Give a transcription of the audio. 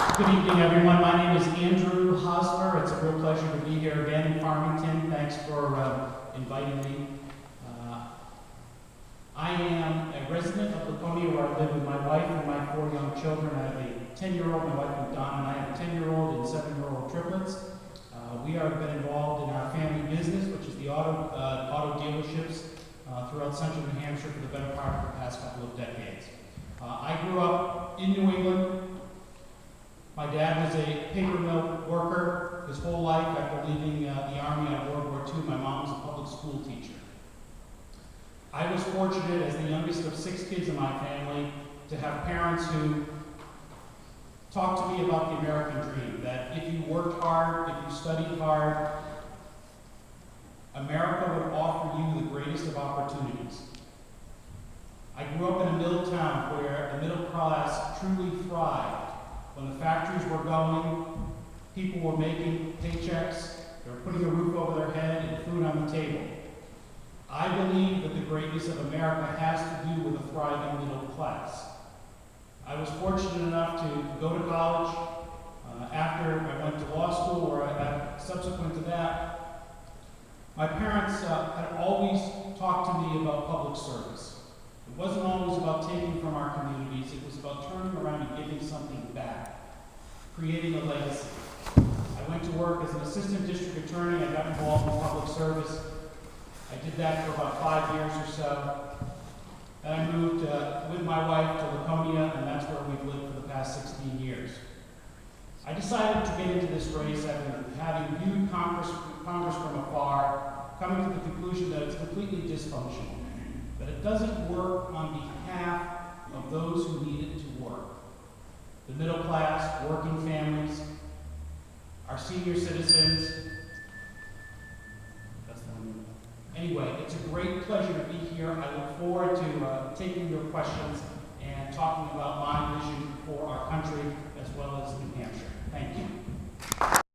Good evening, everyone. My name is Andrew Hosmer. It's a real pleasure to be here again in Farmington. Thanks for inviting me. I am a resident of Laconia, where I live with my wife and my 4 young children. I have a 10-year-old, my wife Donna, and I have a 10-year-old and 7-year-old triplets. We have been involved in our family business, which is the auto dealerships throughout central New Hampshire for the better part of the past couple of decades. I grew up in New England. My dad was a paper mill worker his whole life. After leaving the Army out of World War II, my mom was a public school teacher. I was fortunate, as the youngest of 6 kids in my family, to have parents who talked to me about the American dream, that if you worked hard, if you studied hard, America would offer you the greatest of opportunities. I grew up in a mill town where the middle class truly thrived. When the factories were going, people were making paychecks, they were putting a roof over their head and food on the table. I believe that the greatness of America has to do with a thriving middle class. I was fortunate enough to go to college. After I went to law school, or subsequent to that, my parents had always talked to me about public service. It wasn't always about taking from our communities, it was about turning around and giving something back, creating a legacy. I went to work as an assistant district attorney. I got involved in public service. I did that for about 5 years or so. Then I moved with my wife to Laconia, and that's where we've lived for the past 16 years. I decided to get into this race after having viewed Congress from afar, coming to the conclusion that it's completely dysfunctional, that it doesn't work on behalf of those who need it to work. The middle class, working families, our senior citizens. Anyway, it's a great pleasure to be here. I look forward to taking your questions and talking about my vision for our country as well as New Hampshire.